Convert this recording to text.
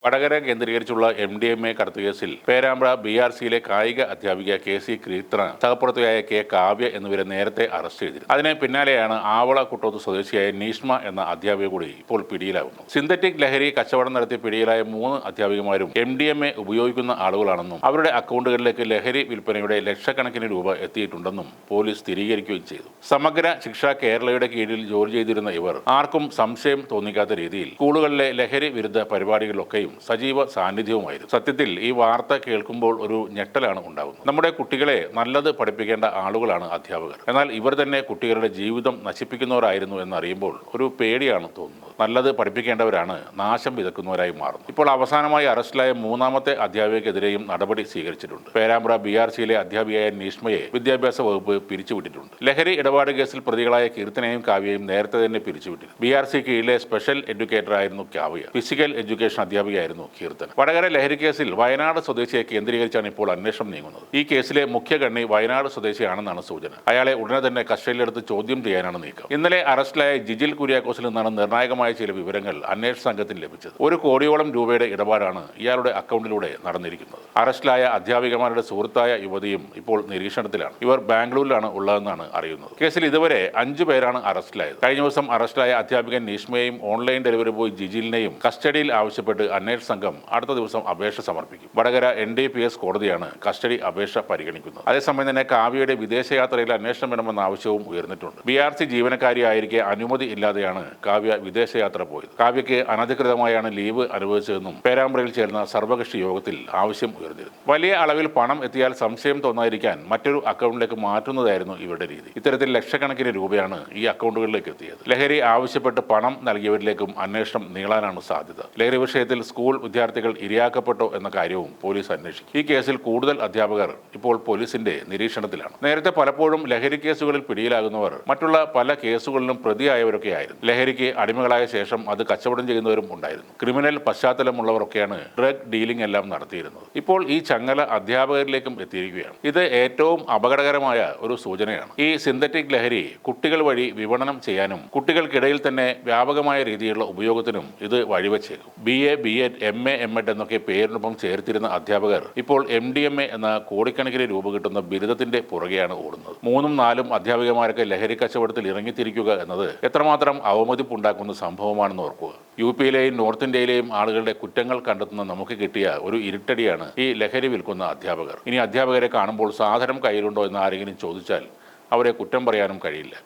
വടകര കേന്ദ്രീകരിച്ചുള്ള MDMA കടത്ത് കേസിൽ പേരാമ്പ്ര BRCയിലെ കായിക അധ്യാപിക KC കീർത്തന, സഹപ്രവർത്തകയായ K കാവ്യ എന്നിവരെ നേരത്തെ അറസ്റ്റ് ചെയ്തിരുന്നു. അതിന് പിന്നാലെയാണ് ആവള കുട്ടോത്ത് സ്വദേശിയായ നീഷ്മ എന്ന അധ്യാപിക കൂടി ഇപ്പോൾ പിടിയിലാകുന്നു. സിന്തറ്റിക് ലഹരി കച്ചവടം നടത്തി പിടിയിലായ 3 അധ്യാപികമാരും MDMA ഉപയോഗിക്കുന്ന ആളുകളാണെന്നും അവരുടെ അക്കൗണ്ടുകളിലേക്ക് ലഹരി വിൽപ്പനയുടെ ലക്ഷക്കണക്കിന് രൂപ എത്തിയിട്ടുണ്ടെന്നും പോലീസ് സ്ഥിരീകരിക്കുകയും ചെയ്തു. സമഗ്ര ശിക്ഷ കേരളയുടെ കീഴിൽ ജോലി ചെയ്തിരുന്ന ഇവർ ആർക്കും സംശയം തോന്നിക്കാത്ത രീതിയിൽ സ്കൂളുകളിലെ ലഹരി വിരുദ്ധ പരിപാടികളിലൊക്കെയും സജീവ സാന്നിധ്യവുമായിരുന്നു. സത്യത്തിൽ ഈ വാർത്ത കേൾക്കുമ്പോൾ ഒരു ഞെട്ടലാണ് ഉണ്ടാകുന്നത്. നമ്മുടെ കുട്ടികളെ നല്ലത് പഠിപ്പിക്കേണ്ട ആളുകളാണ് അധ്യാപകർ. എന്നാൽ ഇവർ തന്നെ കുട്ടികളുടെ ജീവിതം നശിപ്പിക്കുന്നവരായിരുന്നു എന്നറിയുമ്പോൾ ഒരു പേടിയാണ് തോന്നുന്നത്. നല്ലത് പഠിപ്പിക്കേണ്ടവരാണ് നാശം വിതക്കുന്നവരായി മാറുന്നു. ഇപ്പോൾ അവസാനമായി അറസ്റ്റിലായ 3ാമത്തെ അധ്യാപികയ്ക്കെതിരെയും നടപടി സ്വീകരിച്ചിട്ടുണ്ട്. പേരാമ്പ്ര BRCയിലെ അധ്യാപികയായ നീഷ്മയെ വിദ്യാഭ്യാസ വകുപ്പ് പിരിച്ചുവിട്ടിട്ടുണ്ട്. ലഹരി ഇടപാട് കേസിൽ പ്രതികളായ കീർത്തനയും കാവ്യയും നേരത്തെ തന്നെ പിരിച്ചുവിട്ടിരുന്നു. BRC കീഴിലെ സ്പെഷ്യൽ എഡ്യൂക്കേറ്റർ ആയിരുന്നു കാവ്യ. ഫിസിക്കൽ എഡ്യൂക്കേഷൻ അധ്യാപികയായിരുന്നു കീർത്തന. വടകര ലഹരി കേസിൽ വയനാട് സ്വദേശിയെ കേന്ദ്രീകരിച്ചാണ് ഇപ്പോൾ അന്വേഷണം നീങ്ങുന്നത്. ഈ കേസിലെ മുഖ്യ കണ്ണി വയനാട് സ്വദേശിയാണെന്നാണ് സൂചന. അയാളെ ഉടനെ തന്നെ കസ്റ്റഡിയിലെടുത്ത് ചോദ്യം ചെയ്യാനാണ് നീക്കം. ഇന്നലെ അറസ്റ്റിലായ ജിജിൽ കുര്യാക്കോസിൽ നിന്നാണ് നിർണായകമായ ചില വിവരങ്ങൾ അന്വേഷണ സംഘത്തിന് ലഭിച്ചത്. 1 കോടിയോളം രൂപയുടെ ഇടപാടാണ് ഇയാളുടെ അക്കൗണ്ടിലൂടെ നടന്നിരിക്കുന്നത്. അറസ്റ്റിലായ അധ്യാപികമാരുടെ സുഹൃത്തായ യുവതിയും ഇപ്പോൾ നിരീക്ഷണത്തിലാണ്. ഇവർ ബാംഗ്ലൂരിലാണ് ഉള്ളതെന്നാണ് അറിയുന്നത്. കേസിൽ ഇതുവരെ 5 പേരാണ് അറസ്റ്റിലായത്. കഴിഞ്ഞ ദിവസം അറസ്റ്റിലായ അധ്യാപികൻ നീഷ്മയെയും ഓൺലൈൻ ഡെലിവറി ബോയ് ജിജിലിനെയും കസ്റ്റഡിയിൽ ആവശ്യപ്പെട്ട് അന്വേഷണ സംഘം അടുത്ത ദിവസം അപേക്ഷ സമർപ്പിക്കും. വടകര NDPS കോടതിയാണ് കസ്റ്റഡി അപേക്ഷ പരിഗണിക്കുന്നത്. അതേസമയം തന്നെ കാവ്യയുടെ വിദേശയാത്രയിൽ അന്വേഷണം വേണമെന്ന ആവശ്യവും ഉയർന്നിട്ടുണ്ട്. BRC ജീവനക്കാരിയായിരിക്കെ അനുമതി ഇല്ലാതെയാണ് കാവ്യ വിദേശയാത്ര പോയത്. കാവ്യയ്ക്ക് അനധികൃതമായാണ് ലീവ് അനുവദിച്ചതെന്നും പേരാമ്പ്രയിൽ ചേർന്ന സർവകക്ഷി യോഗത്തിൽ ആവശ്യം ഉയർന്നിരുന്നു. വലിയ അളവിൽ പണം എത്തിയാൽ സംശയം തോന്നാതിരിക്കാൻ മറ്റൊരു അക്കൗണ്ടിലേക്ക് മാറ്റുന്നതായിരുന്നു ഇവരുടെ രീതി. ഇത്തരത്തിൽ ലക്ഷക്കണക്കിന് രൂപയാണ് ഈ അക്കൗണ്ടുകളിലേക്ക് എത്തിയത്. ലഹരി ആവശ്യപ്പെട്ട് പണം നൽകിയവരിലേക്കും അന്വേഷണം നീളാനാണ് സാധ്യത. ലഹരി വിഷയത്തിൽ സ്കൂൾ വിദ്യാർത്ഥികൾ ഇരയാക്കപ്പെട്ടോ എന്ന കാര്യവും പോലീസ് അന്വേഷിക്കും. ഈ കേസിൽ കൂടുതൽ അധ്യാപകർ ഇപ്പോൾ പോലീസിന്റെ നിരീക്ഷണത്തിലാണ്. നേരത്തെ പലപ്പോഴും ലഹരി കേസുകളിൽ പിടിയിലാകുന്നവർ മറ്റുള്ള പല കേസുകളിലും പ്രതിയായവരൊക്കെ ആയിരുന്നു. ലഹരിക്ക് അടിമകളായ ശേഷം അത് കച്ചവടം ചെയ്യുന്നവരും ഉണ്ടായിരുന്നു. ക്രിമിനൽ പശ്ചാത്തലമുള്ളവരൊക്കെയാണ് ഡ്രഗ് ഡീലിംഗ് എല്ലാം നടത്തിയിരുന്നത്. ഇപ്പോൾ ഈ ചങ്ങല അധ്യാപകരിലേക്കും എത്തിയിരിക്കുകയാണ്. ഇത് ഏറ്റവും അപകടകരമായ ഒരു സൂചനയാണ്. ഈ സിന്തറ്റിക് ലഹരി കുട്ടികൾ വഴി വിപണനം ചെയ്യാനും കുട്ടികൾക്കിടയിൽ തന്നെ വ്യാപകമായ രീതിയിലുള്ള ഉപയോഗത്തിനും ഇത് വഴിവെച്ചേക്കും. BA, B.Ed, MA, M.Ed എന്നൊക്കെ പേരിനൊപ്പം ചേർത്തിരുന്ന അധ്യാപകർ ഇപ്പോൾ MDMA എന്ന കോടിക്കണക്കിന് രൂപ കിട്ടുന്ന ബിരുദത്തിന്റെ പുറകെയാണ് ഓടുന്നത്. 3ഉം 4ഉം അധ്യാപികമാരൊക്കെ ലഹരി കച്ചവടത്തിൽ ഇറങ്ങിത്തിരിക്കുക എന്നത് എത്രമാത്രം അവമതിപ്പുണ്ടാക്കുന്ന സംഭവമാണെന്ന് ഓർക്കുക. UPയിലെയും നോർത്ത് ഇന്ത്യയിലെയും ആളുകളുടെ കുറ്റങ്ങൾ കണ്ടെത്തുന്ന നമുക്ക് കിട്ടിയ ഒരു ഇരുട്ടടിയാണ് ഈ ലഹരി വിൽക്കുന്ന അധ്യാപകർ. ഇനി അധ്യാപകരെ കാണുമ്പോൾ സാധനം കയ്യിലുണ്ടോ എന്ന് ആരെങ്കിലും ചോദിച്ചാൽ അവരെ കുറ്റം പറയാനും കഴിയില്ല.